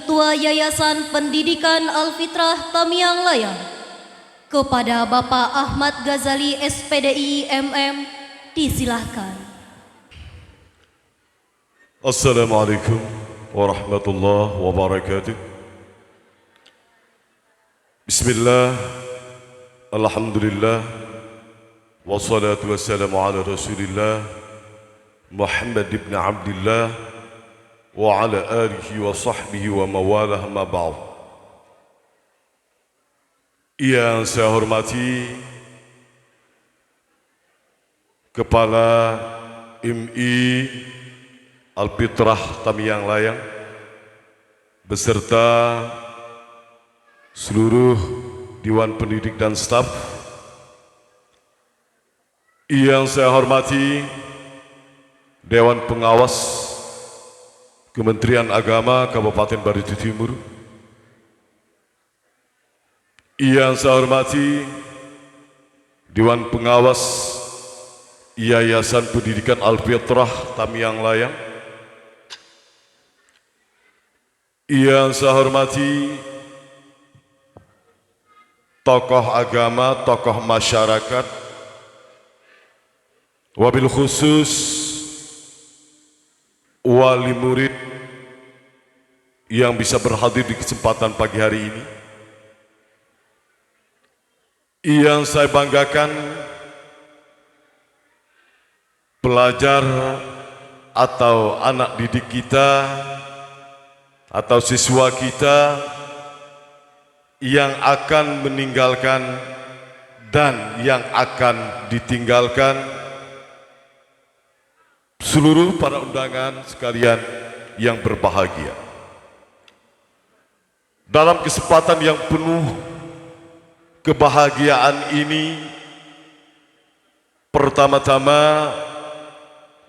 Ketua Yayasan Pendidikan Al-Fitrah Tamiang Layang, kepada Bapak Ahmad Ghazali SPDI MM, disilahkan. Assalamualaikum warahmatullahi wabarakatuh. Bismillah, alhamdulillah, wassalatu wassalamu ala rasulillah Muhammad ibn Abdullah wa ala alihi wa sahbihi wa mawalah ma ba'd. Yang saya hormati Kepala MI Al-Fitrah Tamiang Layang beserta seluruh Dewan Pendidik dan staf. Yang saya hormati Dewan Pengawas Kementerian Agama Kabupaten Barito Timur. Yang saya hormati Dewan Pengawas Yayasan Pendidikan Al-Fitrah Tamiang Layang. Yang saya hormati tokoh agama, tokoh masyarakat, wabil khusus wali murid yang bisa berhadir di kesempatan pagi hari ini. Yang saya banggakan pelajar atau anak didik kita atau siswa kita yang akan meninggalkan dan yang akan ditinggalkan, seluruh para undangan sekalian yang berbahagia. Dalam kesempatan yang penuh kebahagiaan ini, pertama-tama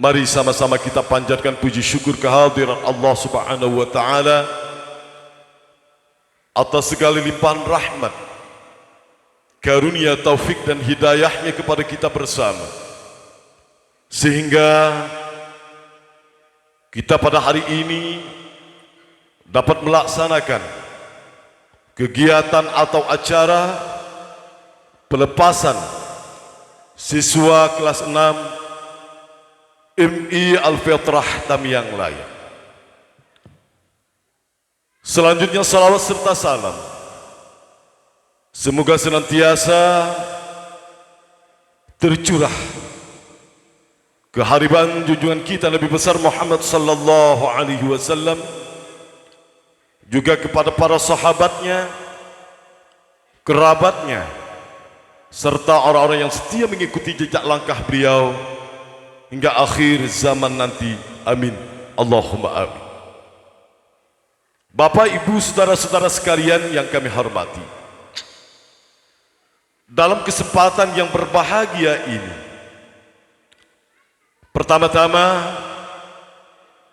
mari sama-sama kita panjatkan puji syukur kehadiran Allah Subhanahu wa taala atas segala limpahan rahmat, karunia, taufik dan hidayahnya kepada kita bersama, sehingga kita pada hari ini dapat melaksanakan kegiatan atau acara pelepasan siswa kelas 6 MI Al-Fitrah Tamiang Layang. Selanjutnya salawat serta salam semoga senantiasa tercurah kehadiran junjungan kita Nabi besar Muhammad sallallahu alaihi wasallam, juga kepada para sahabatnya, kerabatnya, serta orang-orang yang setia mengikuti jejak langkah beliau hingga akhir zaman nanti. Amin. Allahumma amin. Bapak, Ibu, saudara-saudara sekalian yang kami hormati, dalam kesempatan yang berbahagia ini, pertama-tama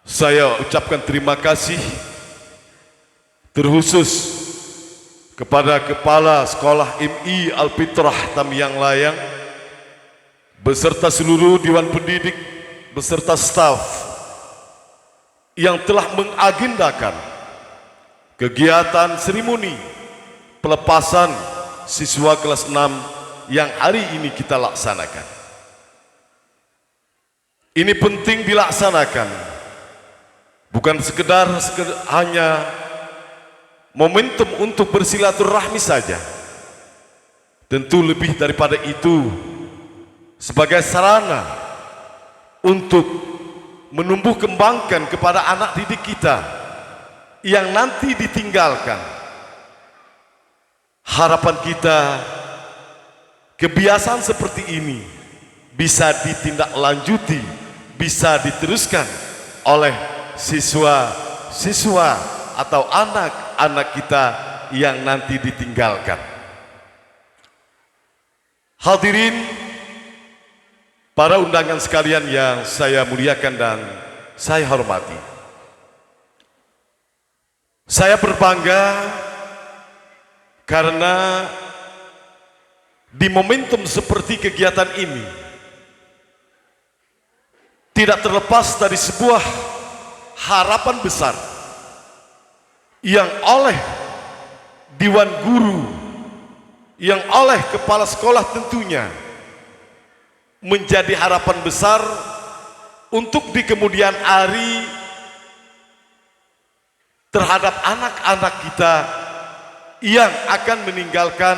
saya ucapkan terima kasih terkhusus kepada Kepala Sekolah MI Al-Fitrah Tamiang Layang beserta seluruh Dewan Pendidik beserta staf yang telah mengagendakan kegiatan seremoni pelepasan siswa kelas 6 yang hari ini kita laksanakan. Ini penting dilaksanakan, bukan sekedar hanya momentum untuk bersilaturahmi saja. Tentu lebih daripada itu, sebagai sarana untuk menumbuh kembangkan kepada anak didik kita yang nanti ditinggalkan. Harapan kita kebiasaan seperti ini bisa ditindaklanjuti, bisa diteruskan oleh siswa-siswa atau anak-anak kita yang nanti ditinggalkan. Hadirin, para undangan sekalian yang saya muliakan dan saya hormati, saya berbangga karena di momentum seperti kegiatan ini tidak terlepas dari sebuah harapan besar yang oleh Dewan Guru, yang oleh kepala sekolah tentunya menjadi harapan besar untuk di kemudian hari terhadap anak-anak kita yang akan meninggalkan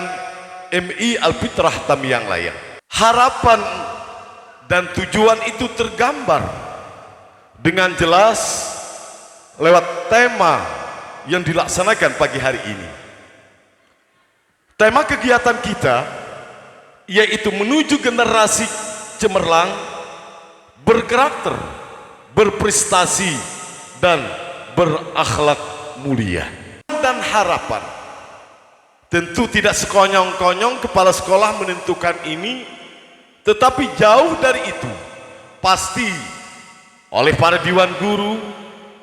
MI Alfitrah Tamiang Layang. Harapan dan tujuan itu tergambar dengan jelas lewat tema yang dilaksanakan pagi hari ini. Tema kegiatan kita yaitu menuju generasi cemerlang, berkarakter, berprestasi, dan berakhlak mulia. Dan harapan, tentu tidak sekonyong-konyong kepala sekolah menentukan ini, tetapi jauh dari itu, pasti oleh para Dewan Guru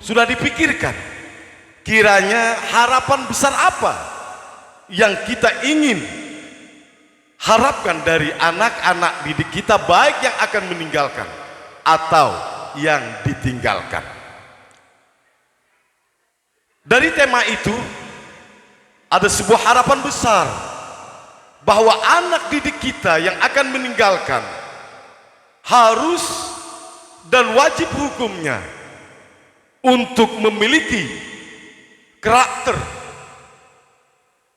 sudah dipikirkan, kiranya harapan besar apa yang kita ingin harapkan dari anak-anak didik kita, baik yang akan meninggalkan atau yang ditinggalkan. Dari tema itu ada sebuah harapan besar bahwa anak didik kita yang akan meninggalkan harus dan wajib hukumnya untuk memiliki karakter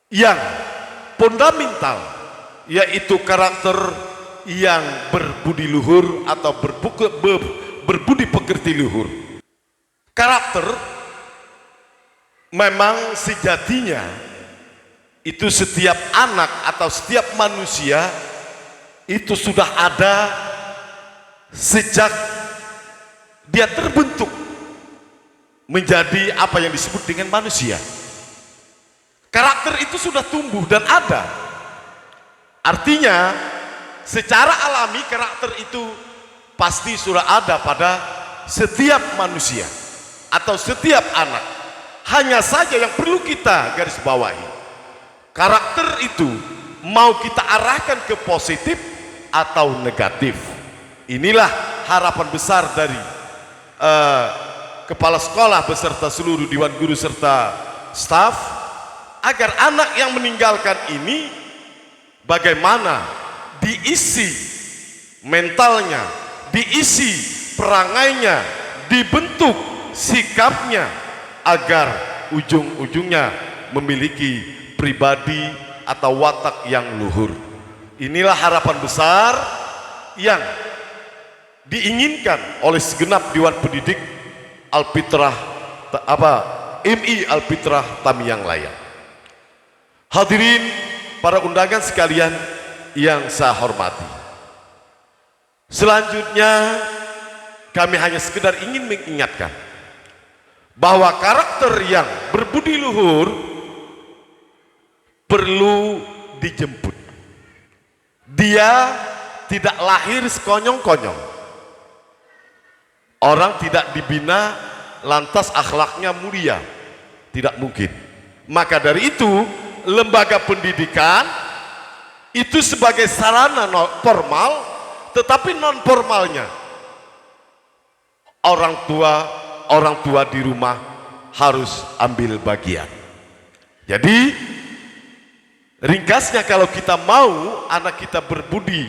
yang fundamental, yaitu karakter yang berbudi luhur atau berbudi pekerti luhur. Karakter memang sejatinya itu setiap anak atau setiap manusia itu sudah ada sejak dia terbentuk menjadi apa yang disebut dengan manusia. Karakter itu sudah tumbuh dan ada. Artinya secara alami karakter itu pasti sudah ada pada setiap manusia atau setiap anak. Hanya saja yang perlu kita garis bawahi, karakter itu mau kita arahkan ke positif atau negatif. Inilah harapan besar dari kepala sekolah beserta seluruh Dewan Guru serta staf, agar anak yang meninggalkan ini bagaimana diisi mentalnya, diisi perangainya, dibentuk sikapnya, agar ujung-ujungnya memiliki pribadi atau watak yang luhur. Inilah harapan besar yang diinginkan oleh segenap Dewan Pendidik Alfitrah MI Alfitrah Tamiang Layang. Hadirin para undangan sekalian yang saya hormati, selanjutnya kami hanya sekedar ingin mengingatkan bahwa karakter yang berbudi luhur perlu dijemput. Dia tidak lahir sekonyong-konyong. Orang tidak dibina lantas akhlaknya mulia, tidak mungkin. Maka dari itu lembaga pendidikan itu sebagai sarana formal, tetapi non formalnya orang tua di rumah harus ambil bagian. Jadi ringkasnya, kalau kita mau anak kita berbudi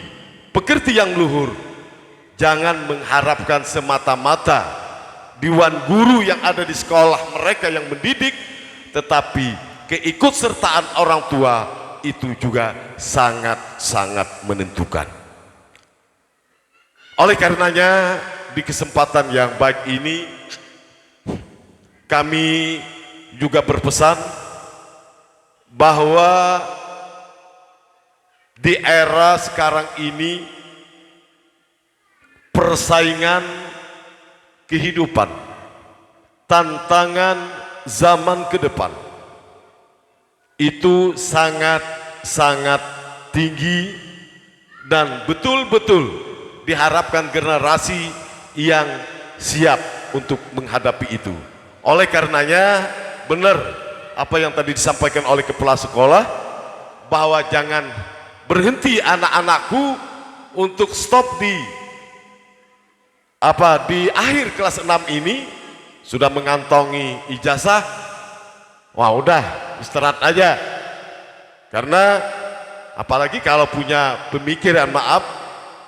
pekerti yang luhur, jangan mengharapkan semata-mata Dewan Guru yang ada di sekolah mereka yang mendidik, tetapi keikutsertaan orang tua itu juga sangat-sangat menentukan. Oleh karenanya, di kesempatan yang baik ini kami juga berpesan bahwa di era sekarang ini persaingan kehidupan, tantangan zaman ke depan itu sangat tinggi, dan betul-betul diharapkan generasi yang siap untuk menghadapi itu. Oleh karenanya, benar apa yang tadi disampaikan oleh kepala sekolah, bahwa jangan berhenti anak-anakku untuk stop di akhir kelas 6 ini sudah mengantongi ijazah, Wah udah istirahat aja. Karena apalagi kalau punya pemikiran, maaf,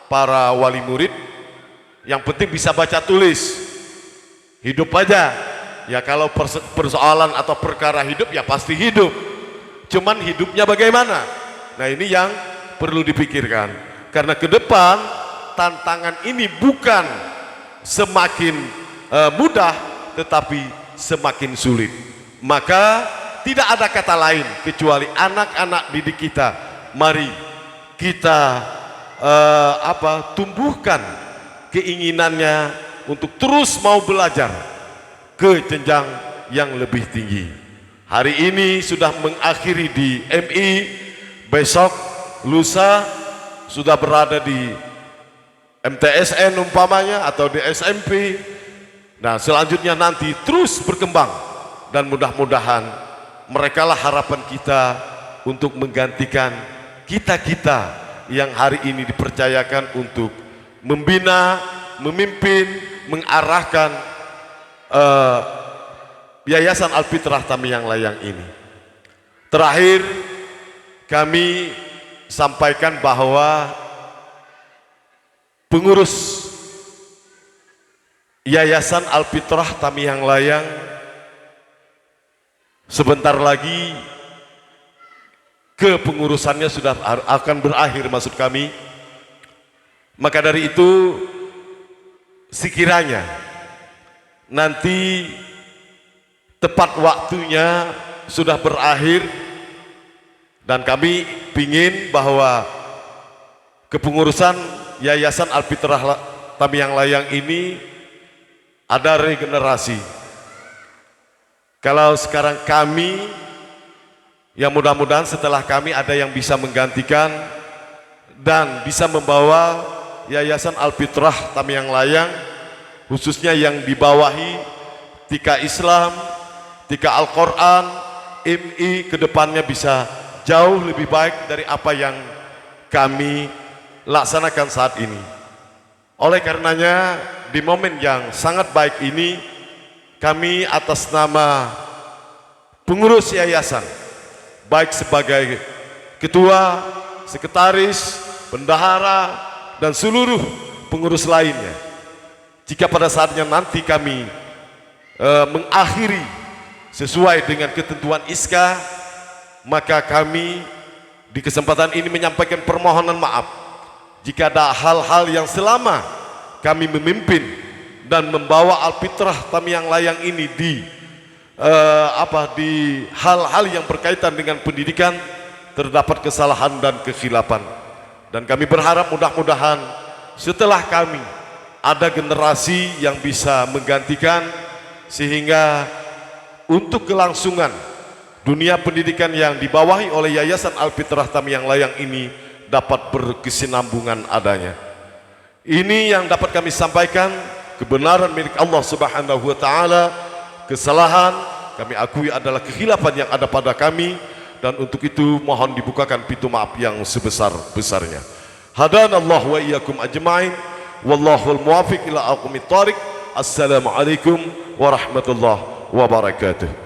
para wali murid, yang penting bisa baca tulis, hidup aja. Ya kalau persoalan atau perkara hidup ya pasti hidup, cuman hidupnya bagaimana. Nah ini yang perlu dipikirkan, karena ke depan tantangan ini bukan semakin mudah, tetapi semakin sulit. Maka tidak ada kata lain kecuali anak-anak didik kita, mari kita tumbuhkan keinginannya untuk terus mau belajar ke jenjang yang lebih tinggi. Hari ini sudah mengakhiri di MI, besok lusa sudah berada di MTSN umpamanya atau di SMP. Nah selanjutnya nanti terus berkembang, dan mudah-mudahan merekalah harapan kita untuk menggantikan kita-kita yang hari ini dipercayakan untuk membina, memimpin, mengarahkan Yayasan Alfitrah Tamiang Layang ini. Terakhir kami sampaikan bahwa pengurus Yayasan Alfitrah Tamiang Layang sebentar lagi kepengurusannya sudah akan berakhir, maksud kami. Maka dari itu sekiranya nanti tepat waktunya sudah berakhir, dan kami ingin bahwa kepengurusan Yayasan Alfitrah Tamiang Layang ini ada regenerasi. Kalau sekarang kami, yang mudah-mudahan setelah kami ada yang bisa menggantikan dan bisa membawa Yayasan Alfitrah Tamiang Layang, khususnya yang dibawahi Tika Islam, Tika Al-Quran, MI, kedepannya bisa jauh lebih baik dari apa yang kami laksanakan saat ini. Oleh karenanya di momen yang sangat baik ini, kami atas nama pengurus yayasan, baik sebagai ketua, sekretaris, bendahara, dan seluruh pengurus lainnya, jika pada saatnya nanti kami mengakhiri sesuai dengan ketentuan ISKA, maka kami di kesempatan ini menyampaikan permohonan maaf jika ada hal-hal yang selama kami memimpin dan membawa Alfitrah Tamiang Layang ini di hal-hal yang berkaitan dengan pendidikan terdapat kesalahan dan kekhilafan. Dan kami berharap mudah-mudahan setelah kami ada generasi yang bisa menggantikan, sehingga untuk kelangsungan dunia pendidikan yang dibawahi oleh Yayasan Alfitrah Tamiang Layang ini dapat berkesinambungan adanya. Ini yang dapat kami sampaikan. Kebenaran milik Allah Subhanahu wa taala, kesalahan kami akui adalah kekhilafan yang ada pada kami, dan untuk itu mohon dibukakan pintu maaf yang sebesar-besarnya. Hadanallahu wa iyyakum ajmain, wallahul muwaffiq ila aqwamit thariq. Assalamualaikum warahmatullahi wabarakatuh.